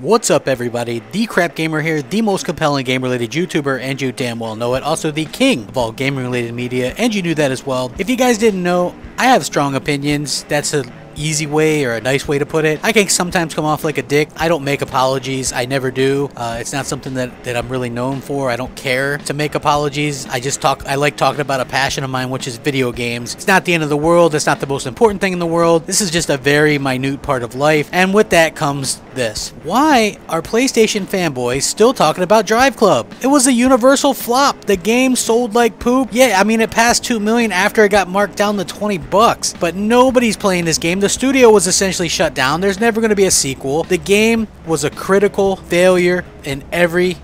What's up, everybody? The Crap Gamer here, the most compelling game-related YouTuber, and you damn well know it. Also the king of all gaming-related media, and you knew that as well. If you guys didn't know, I have strong opinions. That's a easy way or a nice way to put it. I can sometimes come off like a dick. I don't make apologies. I never do. It's not something that I'm really known for. I don't care to make apologies. I like talking about a passion of mine, which is video games. It's not the end of the world. It's not the most important thing in the world. This is just a very minute part of life. And with that comes this. Why are PlayStation fanboys still talking about DriveClub? It was a universal flop. The game sold like poop. Yeah, I mean, it passed 2 million after it got marked down to $20, but nobody's playing this game. The studio was essentially shut down. There's never going to be a sequel. The game was a critical failure in every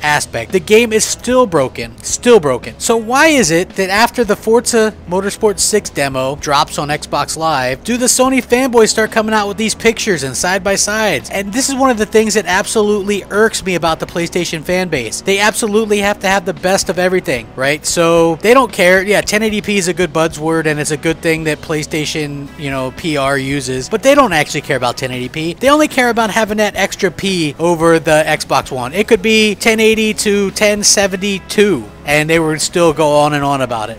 aspect. The game is still broken. Still broken. So why is it that after the Forza Motorsport 6 demo drops on Xbox Live, do the Sony fanboys start coming out with these pictures and side-by-sides? And this is one of the things that absolutely irks me about the PlayStation fan base. They absolutely have to have the best of everything, right? So they don't care. Yeah, 1080p is a good buzzword, and it's a good thing that PlayStation, PR uses, but they don't actually care about 1080p. They only care about having that extra P over the Xbox One. It could be 1080 to 1072, and they would still go on and on about it.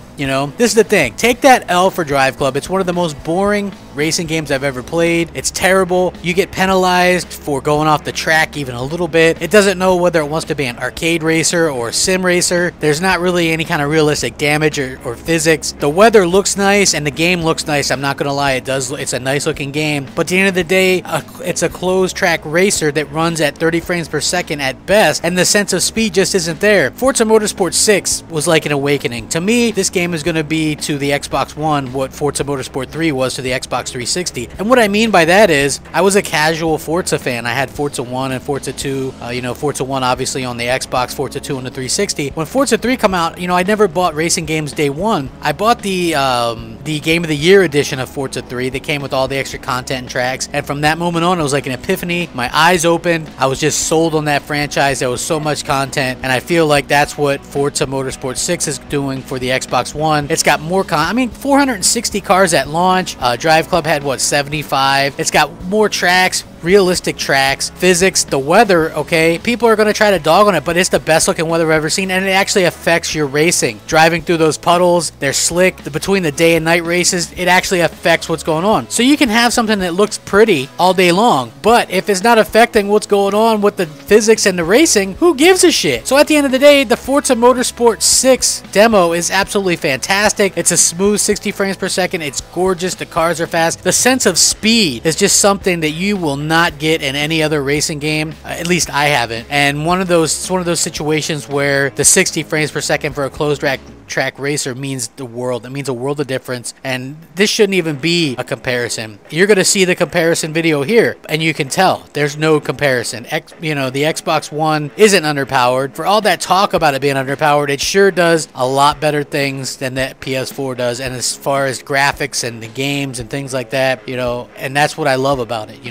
This is the thing. Take that L for DriveClub. It's one of the most boring racing games I've ever played. It's terrible. You get penalized for going off the track even a little bit. It doesn't know whether it wants to be an arcade racer or a sim racer. There's not really any kind of realistic damage or physics. The weather looks nice and the game looks nice. I'm not gonna lie, it's a nice looking game, but at the end of the day, it's a closed track racer that runs at 30 frames per second at best, and the sense of speed just isn't there. Forza Motorsport 6 was like an awakening. To me, this game is going to be to the Xbox One what Forza Motorsport 3 was to the Xbox 360. And what I mean by that is, I was a casual Forza fan. I had Forza 1 and Forza 2, Forza 1 obviously on the Xbox, Forza 2 on the 360. When Forza 3 come out, I never bought racing games day one. I bought the Game of the Year edition of Forza 3 that came with all the extra content and tracks, and from that moment on, it was like an epiphany. My eyes opened. I was just sold on that franchise. There was so much content, and I feel like that's what Forza Motorsport 6 is doing for the Xbox One. It's got more 460 cars at launch. DriveClub had, 75? It's got more tracks, realistic tracks, physics, the weather, okay? People are going to try to dog on it, but it's the best looking weather I've ever seen, and it actually affects your racing. Driving through those puddles, they're slick. Between the day and night races, it actually affects what's going on. So you can have something that looks pretty all day long, but if it's not affecting what's going on with the physics and the racing, who gives a shit? So at the end of the day, the Forza Motorsport 6 demo is absolutely fantastic. It's a smooth 60 frames per second. It's gorgeous. The cars are fast. The sense of speed is just something that you will not get in any other racing game. At least I haven't. And it's one of those situations where the 60 frames per second for a closed track racer means the world. It means a world of difference, and this shouldn't even be a comparison. You're going to see the comparison video here, and you can tell there's no comparison. The Xbox One isn't underpowered. For all that talk about it being underpowered, it sure does a lot better things than that PS4 does, and as far as graphics and the games and things like that, and that's what I love about it.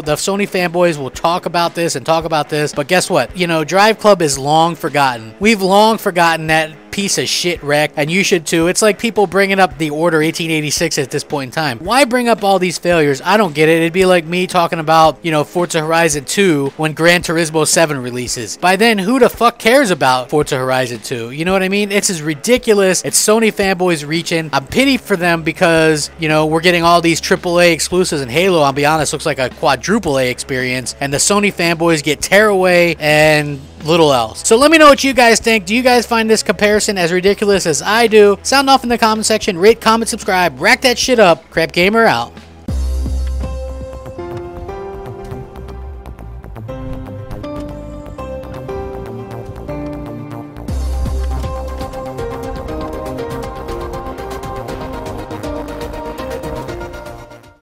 The Sony fanboys will talk about this and talk about this, but guess what? DriveClub is long forgotten. We've long forgotten that piece of shit wreck, and you should too. It's like people bringing up the Order 1886 at this point in time. Why bring up all these failures? I don't get it. It'd be like me talking about, Forza Horizon 2 when Gran Turismo 7 releases. By then, who the fuck cares about Forza Horizon 2? You know what I mean? It's as ridiculous. It's Sony fanboys reaching. I'm pity for them because, we're getting all these AAA exclusives, and Halo, I'll be honest, looks like a quadruple A experience, and the Sony fanboys get Tearaway and little else. So let me know what you guys think. Do you guys find this comparison as ridiculous as I do? Sound off in the comment section. Rate, comment, subscribe. Rack that shit up. Crap Gamer out.